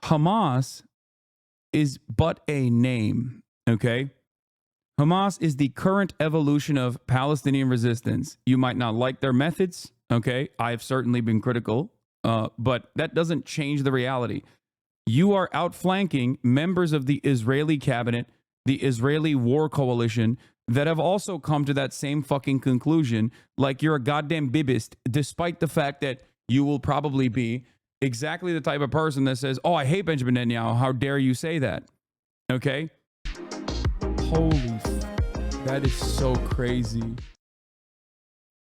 Hamas is but a name, okay? Hamas is the current evolution of Palestinian resistance. You might not like their methods, okay? I've certainly been critical, but that doesn't change the reality. You are outflanking members of the Israeli cabinet, the Israeli war coalition, that have also come to that same fucking conclusion, like you're a goddamn bibist, despite the fact that you will probably be exactly the type of person that says, oh, I hate Benjamin Netanyahu. How dare you say that? Okay? That is so crazy.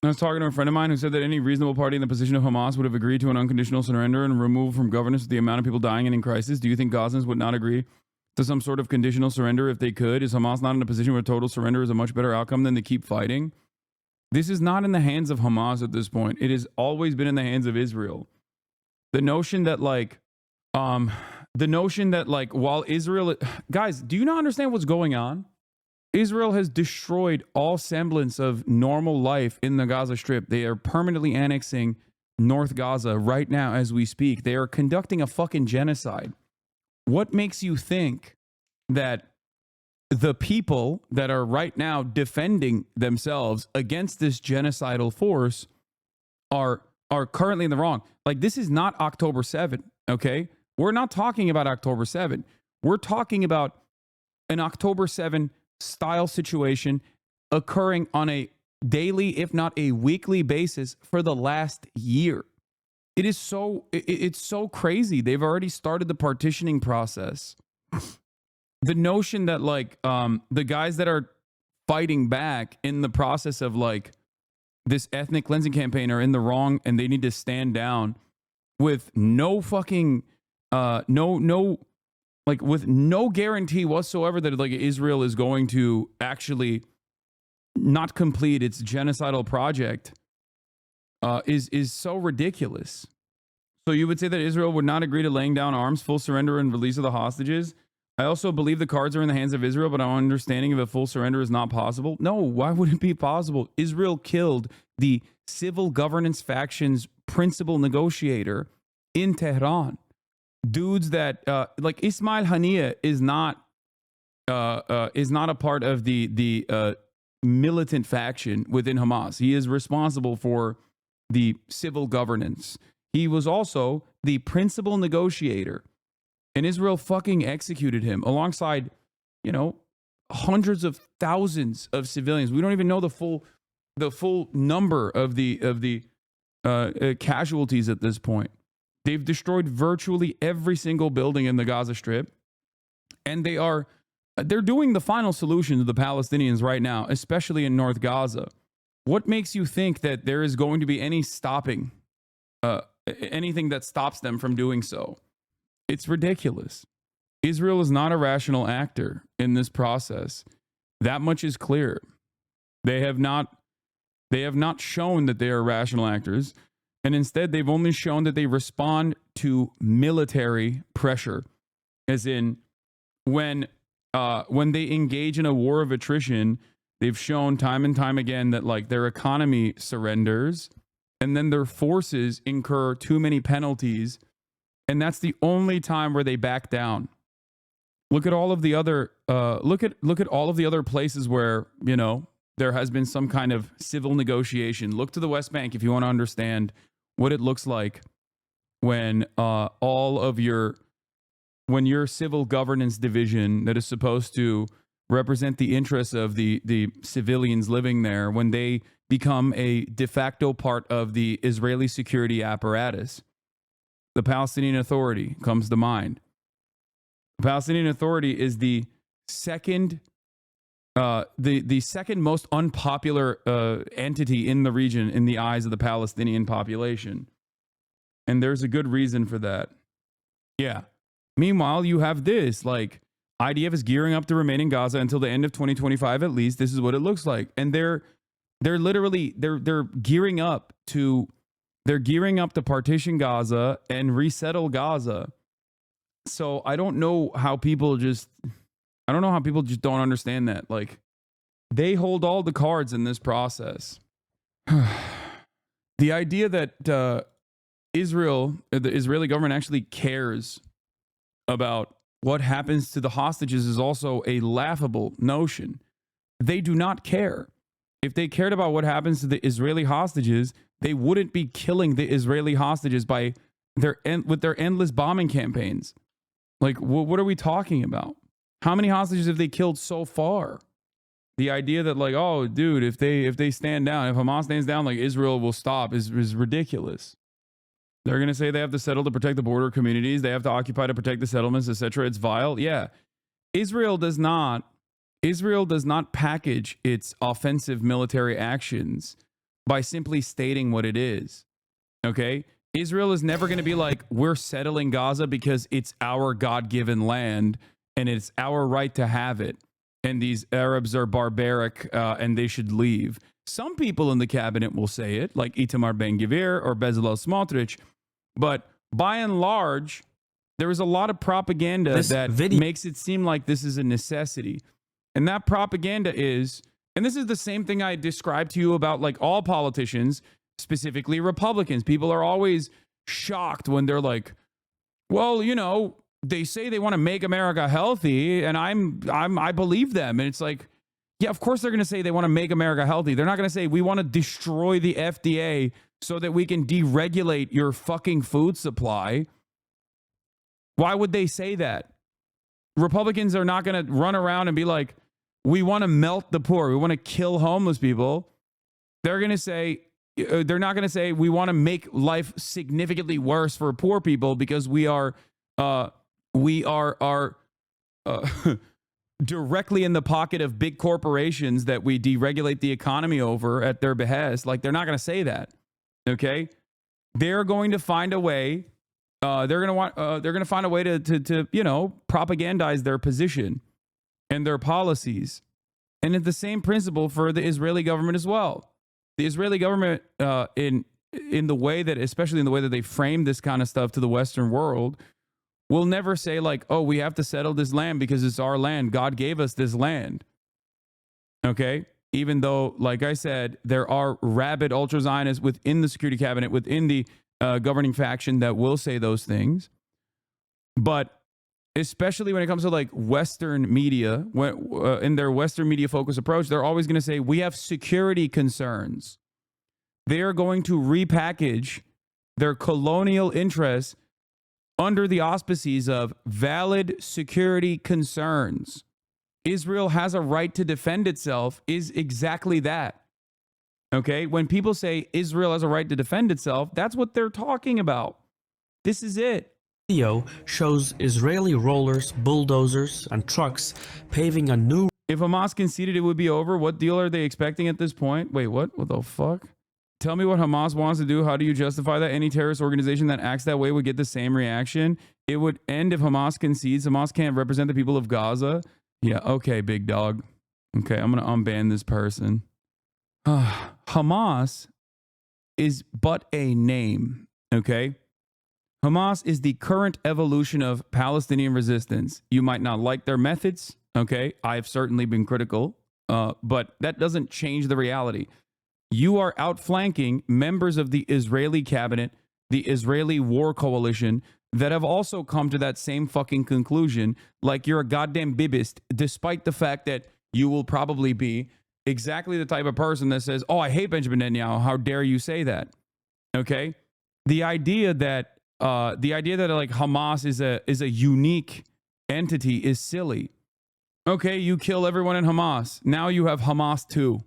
I was talking to a friend of mine who said that any reasonable party in the position of Hamas would have agreed to an unconditional surrender and removal from governance with the amount of people dying and in crisis. Do you think Gazans would not agree to some sort of conditional surrender if they could? Is Hamas not in a position where total surrender is a much better outcome than to keep fighting? This is not in the hands of Hamas at this point. It has always been in the hands of Israel. The notion that while Israel, guys, do you not understand what's going on? Israel has destroyed all semblance of normal life in the Gaza Strip. They are permanently annexing North Gaza right now as we speak. They are conducting a fucking genocide. What makes you think that the people that are right now defending themselves against this genocidal force are currently in the wrong? Like, this is not October 7, okay? We're not talking about October 7. We're talking about an October 7 style situation occurring on a daily, if not a weekly basis for the last year. It's so crazy. They've already started the partitioning process. The notion that the guys that are fighting back in the process of this ethnic cleansing campaign are in the wrong and they need to stand down with no fucking with no guarantee whatsoever that Israel is going to actually not complete its genocidal project is so ridiculous. So you would say that Israel would not agree to laying down arms, full surrender, and release of the hostages? I also believe the cards are in the hands of Israel, but our understanding of a full surrender is not possible. No, why would it be possible? Israel killed the civil governance faction's principal negotiator in Tehran. Dudes that Ismail Haniyeh is not a part of the militant faction within Hamas. He is responsible for the civil governance. He was also the principal negotiator, and Israel fucking executed him alongside, hundreds of thousands of civilians. We don't even know the full number of the casualties at this point. They've destroyed virtually every single building in the Gaza Strip, and they're doing the final solution to the Palestinians right now, especially in North Gaza. What makes you think that there is going to be any stopping, anything that stops them from doing so? It's ridiculous. Israel is not a rational actor in this process. That much is clear. They have not shown that they are rational actors. And instead, they've only shown that they respond to military pressure, as in when they engage in a war of attrition, they've shown time and time again that their economy surrenders, and then their forces incur too many penalties, and that's the only time where they back down. Look at all of the other look at all of the other places where there has been some kind of civil negotiation. Look to the West Bank if you want to understand what it looks like when your civil governance division that is supposed to represent the interests of the civilians living there, when they become a de facto part of the Israeli security apparatus. The Palestinian Authority comes to mind. The Palestinian Authority is the second most unpopular entity in the region in the eyes of the Palestinian population. And there's a good reason for that. Yeah. Meanwhile, you have this, IDF is gearing up to remain in Gaza until the end of 2025 at least. This is what it looks like. And they're gearing up to partition Gaza and resettle Gaza. So I don't know how people just don't understand that. They hold all the cards in this process. The idea that the Israeli government actually cares about what happens to the hostages is also a laughable notion. They do not care. If they cared about what happens to the Israeli hostages, they wouldn't be killing the Israeli hostages by with their endless bombing campaigns. Like, what are we talking about? How many hostages have they killed so far? The idea that, like, oh, dude, if they stand down, if Hamas stands down, like, Israel will stop is ridiculous. They're going to say they have to settle to protect the border communities. They have to occupy to protect the settlements, etc. It's vile. Yeah. Israel does not package its offensive military actions by simply stating what it is. Okay? Israel is never going to be like, we're settling Gaza because it's our God-given land and it's our right to have it. And these Arabs are barbaric and they should leave. Some people in the cabinet will say it, like Itamar Ben-Gvir or Bezalel Smotrich. But by and large, there is a lot of propaganda that makes it seem like this is a necessity. And that propaganda is, and this is the same thing I described to you about like all politicians, specifically Republicans. People are always shocked when they're like, well, you know, they say they want to make America healthy, and I believe them. And it's like, yeah, of course they're going to say they want to make America healthy. They're not going to say we want to destroy the FDA so that we can deregulate your fucking food supply. Why would they say that? Republicans are not going to run around and be like, we want to melt the poor. We want to kill homeless people. They're going to say, they're not going to say we want to make life significantly worse for poor people because we are directly in the pocket of big corporations that we deregulate the economy over at their behest. Like, they're not going to say that. Okay, they're going to find a way. They're going to find a way to you know, propagandize their position and their policies. And it's the same principle for the Israeli government as well. The Israeli government, in the way that, especially in the way that they frame this kind of stuff to the Western world, will never say like, oh, we have to settle this land because it's our land. God gave us this land. Okay? Even though, like I said, there are rabid ultra-Zionists within the security cabinet, within the governing faction that will say those things. But especially when it comes to like Western media, in their Western media focus approach, they're always going to say, we have security concerns. They are going to repackage their colonial interests under the auspices of valid security concerns. Israel has a right to defend itself is exactly that. Okay? When people say Israel has a right to defend itself, that's what they're talking about. This is it. Video shows Israeli rollers, bulldozers, and trucks paving a new... If Hamas conceded it would be over, what deal are they expecting at this point? Wait, what? What the fuck? Tell me what Hamas wants to do. How do you justify that? Any terrorist organization that acts that way would get the same reaction. It would end if Hamas concedes. Hamas can't represent the people of Gaza. Yeah, okay, big dog. Okay, I'm going to unban this person. Hamas is but a name, okay? Hamas is the current evolution of Palestinian resistance. You might not like their methods, okay? I've certainly been critical, but that doesn't change the reality. You are outflanking members of the Israeli cabinet, the Israeli war coalition, that have also come to that same fucking conclusion, like you're a goddamn bibist, despite the fact that you will probably be exactly the type of person that says, oh, I hate Benjamin Netanyahu. How dare you say that? Okay? The idea that like Hamas is a unique entity is silly. Okay, you kill everyone in Hamas. Now you have Hamas too.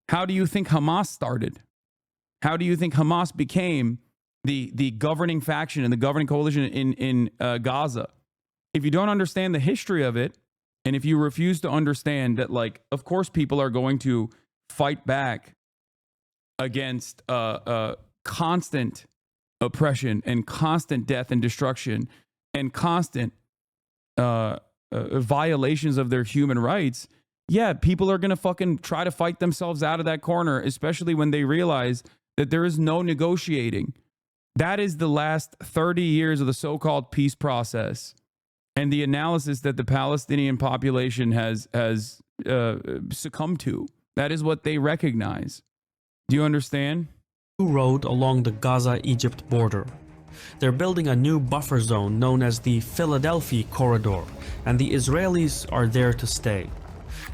How do you think Hamas started? How do you think Hamas became the governing faction and the governing coalition in Gaza? If you don't understand the history of it, and if you refuse to understand that, like, of course people are going to fight back against constant oppression and constant death and destruction and constant violations of their human rights, yeah, people are going to fucking try to fight themselves out of that corner, especially when they realize that there is no negotiating. That is the last 30 years of the so-called peace process and the analysis that the Palestinian population has succumbed to. That is what they recognize. Do you understand? Road along the Gaza-Egypt border. They're building a new buffer zone known as the Philadelphia Corridor, and the Israelis are there to stay.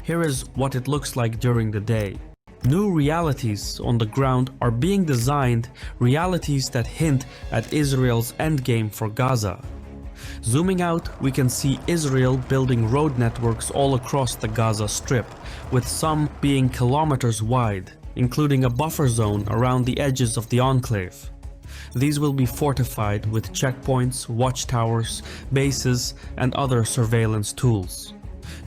Here is what it looks like during the day. New realities on the ground are being designed, realities that hint at Israel's endgame for Gaza. Zooming out, we can see Israel building road networks all across the Gaza Strip, with some being kilometers wide, including a buffer zone around the edges of the enclave. These will be fortified with checkpoints, watchtowers, bases, and other surveillance tools.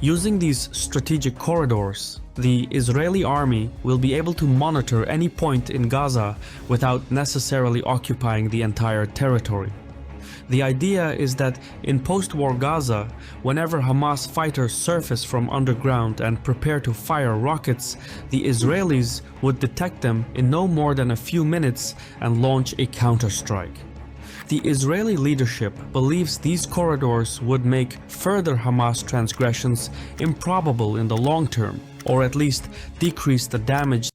Using these strategic corridors, the Israeli army will be able to monitor any point in Gaza without necessarily occupying the entire territory. The idea is that in post-war Gaza, whenever Hamas fighters surface from underground and prepare to fire rockets, the Israelis would detect them in no more than a few minutes and launch a counterstrike. The Israeli leadership believes these corridors would make further Hamas transgressions improbable in the long term, or at least decrease the damage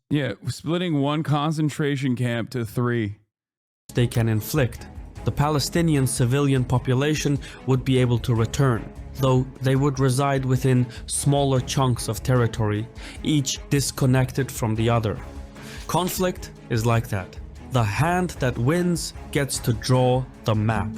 splitting one concentration camp to 3. They can inflict. The Palestinian civilian population would be able to return, though they would reside within smaller chunks of territory, each disconnected from the other. Conflict is like that. The hand that wins gets to draw the map.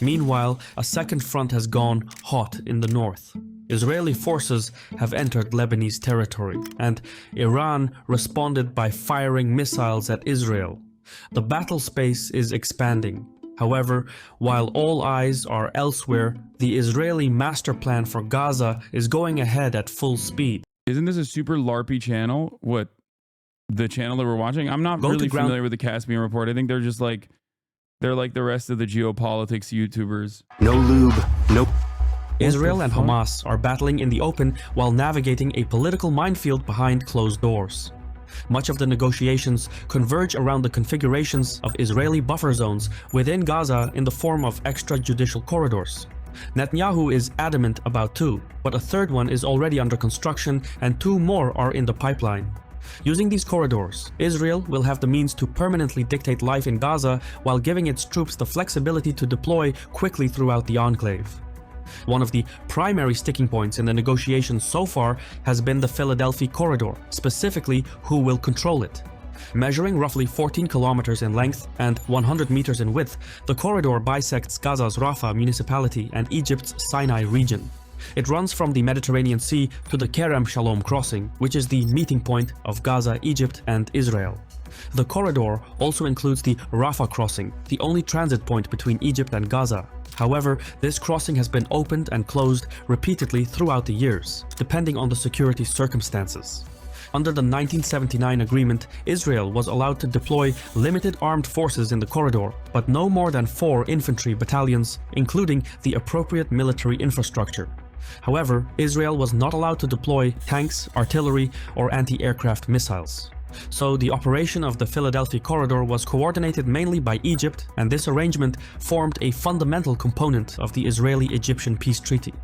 Meanwhile, a second front has gone hot in the north. Israeli forces have entered Lebanese territory, and Iran responded by firing missiles at Israel. The battle space is expanding. However, while all eyes are elsewhere, the Israeli master plan for Gaza is going ahead at full speed. Isn't this a super LARPy channel? What? The channel that we're watching? I'm not really familiar with the Caspian Report. I think they're just like, they're like the rest of the geopolitics YouTubers. No lube, no... Israel and Hamas are battling in the open while navigating a political minefield behind closed doors. Much of the negotiations converge around the configurations of Israeli buffer zones within Gaza in the form of extrajudicial corridors. Netanyahu is adamant about 2, but a third one is already under construction and 2 more are in the pipeline. Using these corridors, Israel will have the means to permanently dictate life in Gaza while giving its troops the flexibility to deploy quickly throughout the enclave. One of the primary sticking points in the negotiations so far has been the Philadelphia Corridor, specifically who will control it. Measuring roughly 14 kilometers in length and 100 meters in width, the corridor bisects Gaza's Rafah municipality and Egypt's Sinai region. It runs from the Mediterranean Sea to the Kerem Shalom crossing, which is the meeting point of Gaza, Egypt, and Israel. The corridor also includes the Rafah crossing, the only transit point between Egypt and Gaza. However, this crossing has been opened and closed repeatedly throughout the years, depending on the security circumstances. Under the 1979 agreement, Israel was allowed to deploy limited armed forces in the corridor, but no more than 4 infantry battalions, including the appropriate military infrastructure. However, Israel was not allowed to deploy tanks, artillery, or anti-aircraft missiles. So the operation of the Philadelphia Corridor was coordinated mainly by Egypt, and this arrangement formed a fundamental component of the Israeli-Egyptian peace treaty.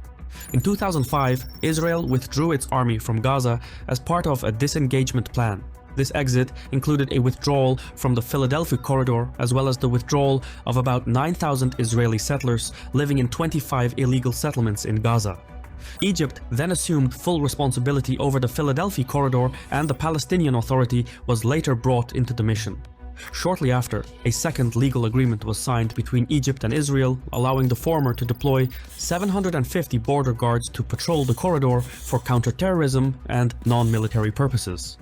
In 2005, Israel withdrew its army from Gaza as part of a disengagement plan. This exit included a withdrawal from the Philadelphia Corridor, as well as the withdrawal of about 9,000 Israeli settlers living in 25 illegal settlements in Gaza. Egypt then assumed full responsibility over the Philadelphia Corridor, and the Palestinian Authority was later brought into the mission. Shortly after, a second legal agreement was signed between Egypt and Israel, allowing the former to deploy 750 border guards to patrol the corridor for counterterrorism and non-military purposes.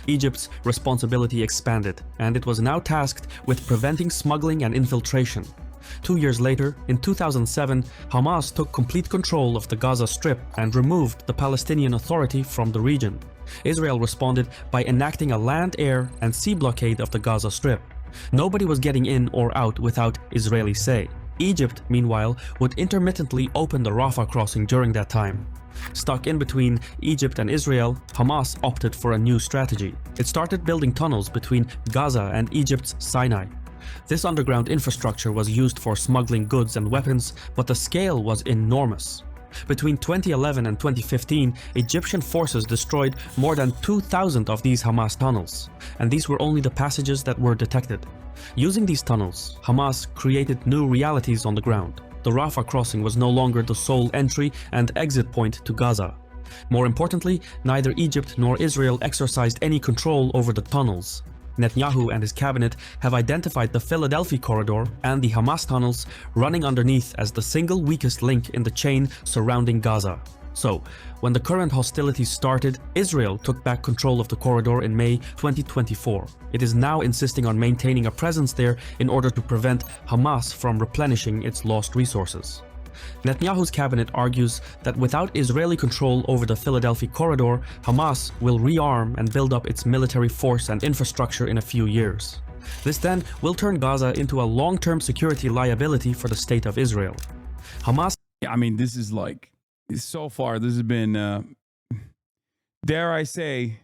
Egypt's responsibility expanded, and it was now tasked with preventing smuggling and infiltration. 2 years later, in 2007, Hamas took complete control of the Gaza Strip and removed the Palestinian Authority from the region. Israel responded by enacting a land, air, and sea blockade of the Gaza Strip. Nobody was getting in or out without Israeli say. Egypt, meanwhile, would intermittently open the Rafah crossing during that time. Stuck in between Egypt and Israel, Hamas opted for a new strategy. It started building tunnels between Gaza and Egypt's Sinai. This underground infrastructure was used for smuggling goods and weapons, but the scale was enormous. Between 2011 and 2015, Egyptian forces destroyed more than 2,000 of these Hamas tunnels, and these were only the passages that were detected. Using these tunnels, Hamas created new realities on the ground. The Rafah crossing was no longer the sole entry and exit point to Gaza. More importantly, neither Egypt nor Israel exercised any control over the tunnels. Netanyahu and his cabinet have identified the Philadelphia corridor and the Hamas tunnels running underneath as the single weakest link in the chain surrounding Gaza. So, when the current hostilities started, Israel took back control of the corridor in May 2024. It is now insisting on maintaining a presence there in order to prevent Hamas from replenishing its lost resources. Netanyahu's cabinet argues that without Israeli control over the Philadelphia corridor, Hamas will rearm and build up its military force and infrastructure in a few years. This then will turn Gaza into a long-term security liability for the state of Israel. Hamas... I mean, this is like, so far, this has been, dare I say,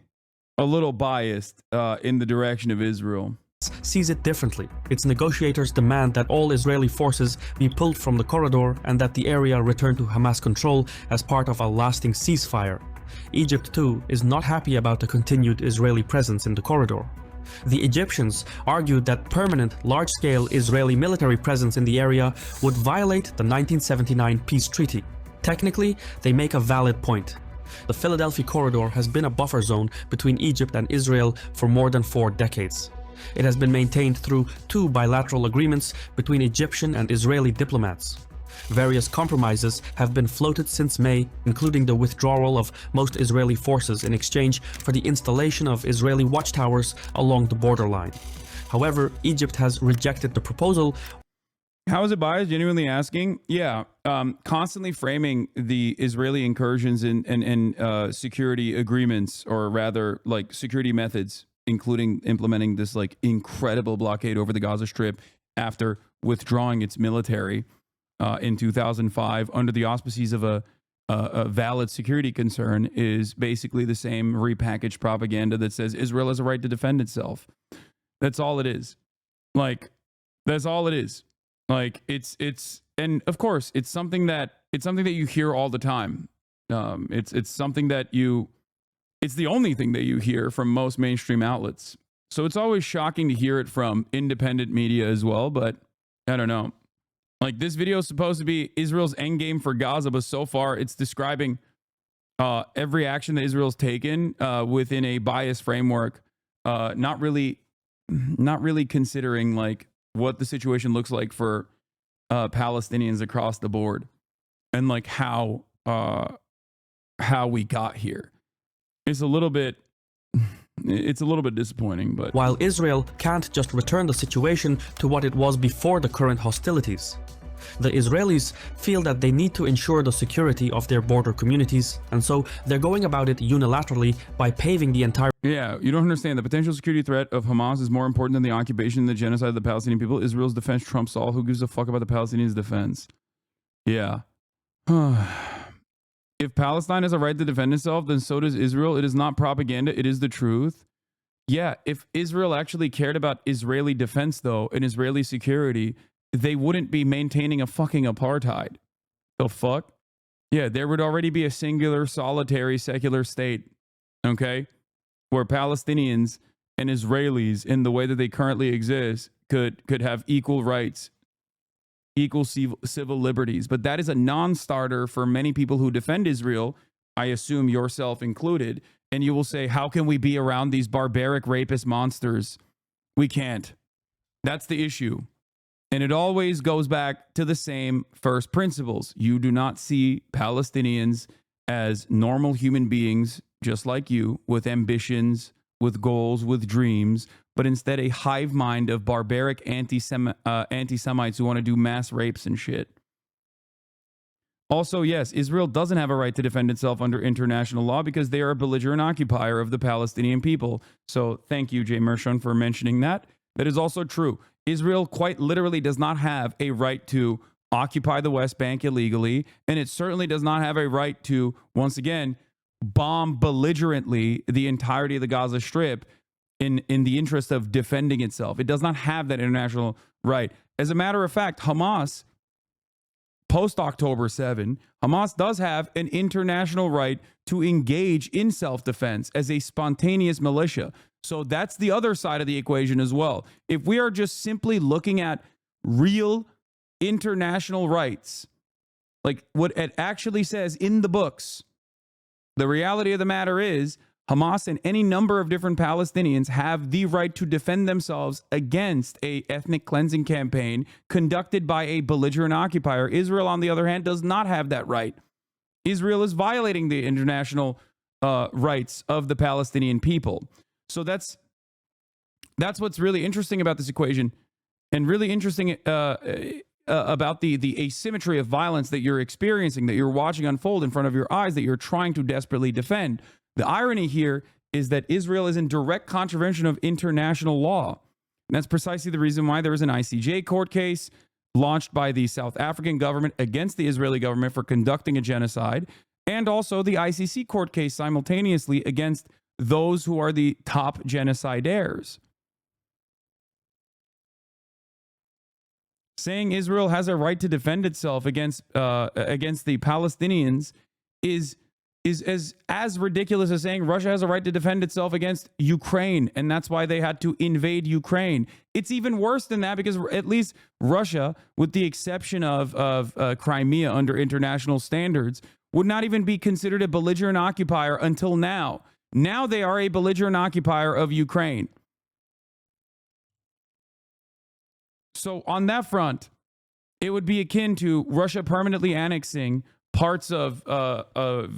a little biased in the direction of Israel. Sees it differently. Its negotiators demand that all Israeli forces be pulled from the corridor and that the area return to Hamas control as part of a lasting ceasefire. Egypt, too, is not happy about the continued Israeli presence in the corridor. The Egyptians argued that permanent, large-scale Israeli military presence in the area would violate the 1979 peace treaty. Technically, they make a valid point. The Philadelphia corridor has been a buffer zone between Egypt and Israel for more than 4 decades. It has been maintained through 2 bilateral agreements between Egyptian and Israeli diplomats. Various compromises have been floated since May, including the withdrawal of most Israeli forces in exchange for the installation of Israeli watchtowers along the borderline. However, Egypt has rejected the proposal. How is it biased? Genuinely asking? Yeah, constantly framing the Israeli incursions in security agreements, or rather, like, security methods, including implementing this like incredible blockade over the Gaza Strip after withdrawing its military in 2005 under the auspices of a valid security concern, is basically the same repackaged propaganda that says Israel has a right to defend itself. That's all it is. Like, that's all it is. Like, it's and of course it's something that you hear all the time. It's something that it's the only thing that you hear from most mainstream outlets. So it's always shocking to hear it from independent media as well, but I don't know. Like, this video is supposed to be Israel's endgame for Gaza, but so far it's describing every action that Israel's taken within a biased framework, not really considering like what the situation looks like for Palestinians across the board, and like how we got here. It's a little bit disappointing, but while Israel can't just return the situation to what it was before the current hostilities, the Israelis feel that they need to ensure the security of their border communities, and so they're going about it unilaterally by paving the entire... Yeah, you don't understand. The potential security threat of Hamas is more important than the occupation and the genocide of the Palestinian people. Israel's defense trumps all. Who gives a fuck about the Palestinians' defense? Yeah. If Palestine has a right to defend itself, then so does Israel. It is not propaganda. It is the truth. Yeah, if Israel actually cared about Israeli defense, though, and Israeli security, they wouldn't be maintaining a fucking apartheid. The fuck? Yeah, there would already be a singular, solitary, secular state, okay, where Palestinians and Israelis, in the way that they currently exist, could have equal rights, equal civil liberties. But that is a non-starter for many people who defend Israel, I assume yourself included. And you will say, how can we be around these barbaric rapist monsters? We can't. That's the issue. And it always goes back to the same first principles. You do not see Palestinians as normal human beings, just like you, with ambitions, with goals, with dreams, but instead a hive mind of barbaric anti-Semites who want to do mass rapes and shit. Also, yes, Israel doesn't have a right to defend itself under international law because they are a belligerent occupier of the Palestinian people. So thank you, Jay Mershon, for mentioning that. That is also true. Israel quite literally does not have a right to occupy the West Bank illegally, and it certainly does not have a right to, once again, bomb belligerently the entirety of the Gaza Strip in the interest of defending itself. It does not have that international right. As a matter of fact, Hamas post-October 7, Hamas does have an international right to engage in self-defense as a spontaneous militia. So that's the other side of the equation as well. If we are just simply looking at real international rights, like what it actually says in the books, the reality of the matter is Hamas and any number of different Palestinians have the right to defend themselves against a ethnic cleansing campaign conducted by a belligerent occupier. Israel, on the other hand, does not have that right. Israel is violating the international rights of the Palestinian people. So that's what's really interesting about this equation, and really interesting about the asymmetry of violence that you're experiencing, that you're watching unfold in front of your eyes, that you're trying to desperately defend. The irony here is that Israel is in direct contravention of international law. And that's precisely the reason why there was an ICJ court case launched by the South African government against the Israeli government for conducting a genocide, and also the ICC court case simultaneously against those who are the top genocidaires. Saying Israel has a right to defend itself against the Palestinians is as ridiculous as saying Russia has a right to defend itself against Ukraine, and that's why they had to invade Ukraine. It's even worse than that, because at least Russia, with the exception of Crimea under international standards, would not even be considered a belligerent occupier until now. Now they are a belligerent occupier of Ukraine. So on that front, it would be akin to Russia permanently annexing parts of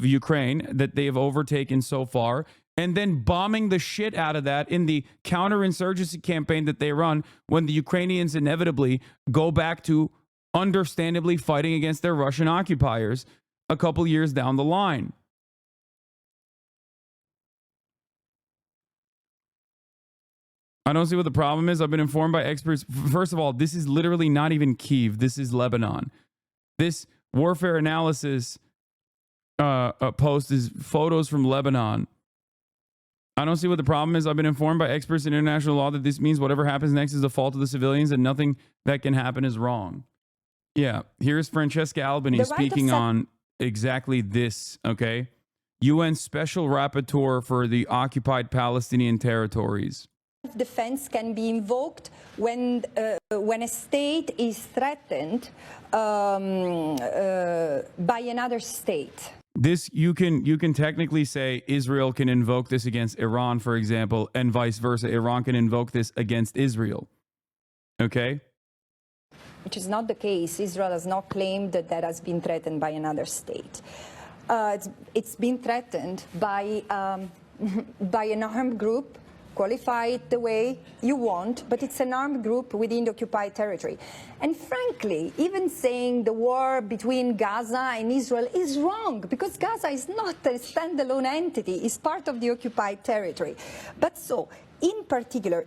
Ukraine that they have overtaken so far, and then bombing the shit out of that in the counterinsurgency campaign that they run when the Ukrainians inevitably go back to understandably fighting against their Russian occupiers a couple years down the line. I don't see what the problem is. I've been informed by experts. First of all, this is literally not even Kyiv. This is Lebanon. This warfare analysis post is photos from Lebanon. I don't see what the problem is. I've been informed by experts in international law that this means whatever happens next is the fault of the civilians and nothing that can happen is wrong. Yeah, here's Francesca Albany speaking on exactly this, okay? UN Special Rapporteur for the occupied Palestinian territories. Defense can be invoked when a state is threatened by another state. This you can technically say Israel can invoke this against Iran, for example, and vice versa. Iran can invoke this against Israel. Okay? Which is not the case. Israel has not claimed that that has been threatened by another state. It's been threatened by an armed group. Qualify it the way you want, but it's an armed group within the occupied territory. And frankly, even saying the war between Gaza and Israel is wrong, because Gaza is not a standalone entity, it's part of the occupied territory. But so, in particular,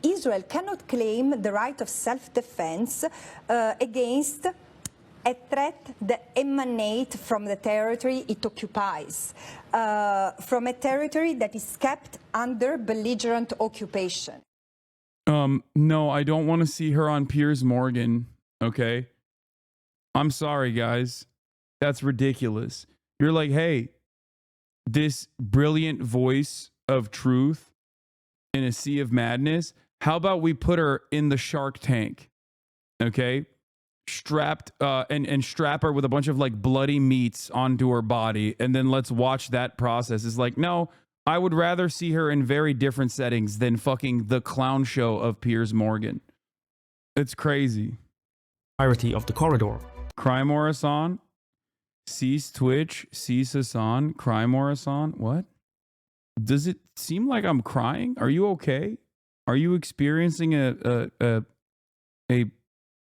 Israel cannot claim the right of self-defense against a threat that emanates from the territory it occupies, from a territory that is kept under belligerent occupation. No, I don't want to see her on Piers Morgan, okay? I'm sorry, guys. That's ridiculous. You're like, hey, this brilliant voice of truth in a sea of madness, how about we put her in the Shark Tank, okay? Strapped and strap her with a bunch of like bloody meats onto her body, and then let's watch that process. It's like, no, I would rather see her in very different settings than fucking the clown show of Piers Morgan. It's crazy. Entirety of the corridor. Cry more Hasan. Cease Twitch. Cease Hasan. Cry more Hasan. What? Does it seem like I'm crying? Are you okay? Are you experiencing a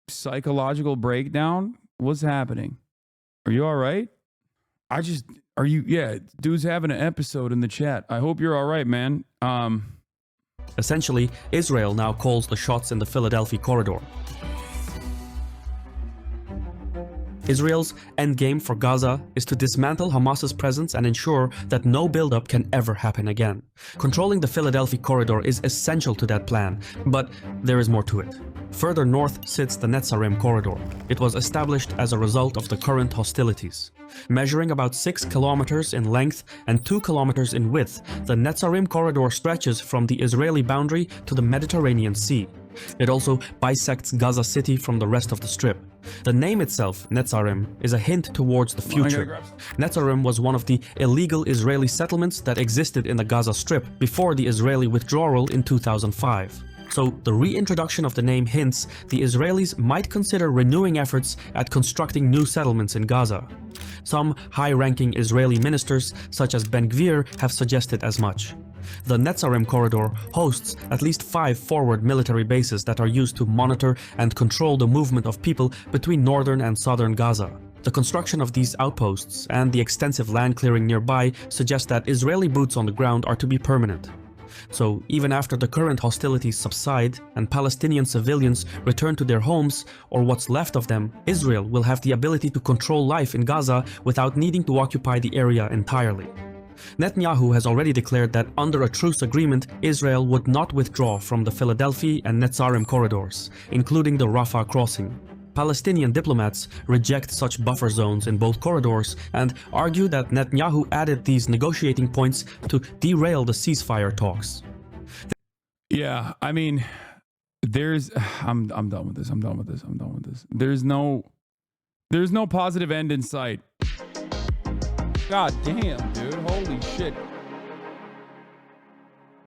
psychological breakdown? What's happening? Are you all right? Yeah, dude's having an episode in the chat. I hope you're all right, man. Essentially, Israel now calls the shots in the Philadelphia corridor. Israel's endgame for Gaza is to dismantle Hamas's presence and ensure that no buildup can ever happen again. Controlling the Philadelphia corridor is essential to that plan, but there is more to it. Further north sits the Netzarim corridor. It was established as a result of the current hostilities. Measuring about 6 kilometers in length and 2 kilometers in width, the Netzarim corridor stretches from the Israeli boundary to the Mediterranean Sea. It also bisects Gaza City from the rest of the Strip. The name itself, Netzarim, is a hint towards the future. Netzarim was one of the illegal Israeli settlements that existed in the Gaza Strip before the Israeli withdrawal in 2005. So the reintroduction of the name hints the Israelis might consider renewing efforts at constructing new settlements in Gaza. Some high-ranking Israeli ministers, such as Ben-Gvir, have suggested as much. The Netzarim corridor hosts at least 5 forward military bases that are used to monitor and control the movement of people between northern and southern Gaza. The construction of these outposts and the extensive land clearing nearby suggest that Israeli boots on the ground are to be permanent. So even after the current hostilities subside and Palestinian civilians return to their homes, or what's left of them, Israel will have the ability to control life in Gaza without needing to occupy the area entirely. Netanyahu has already declared that under a truce agreement, Israel would not withdraw from the Philadelphia and Netzarim corridors, including the Rafah crossing. Palestinian diplomats reject such buffer zones in both corridors and argue that Netanyahu added these negotiating points to derail the ceasefire talks. Yeah, I mean, I'm done with this. I'm done with this. I'm done with this. There's no positive end in sight. God damn, dude. Holy shit.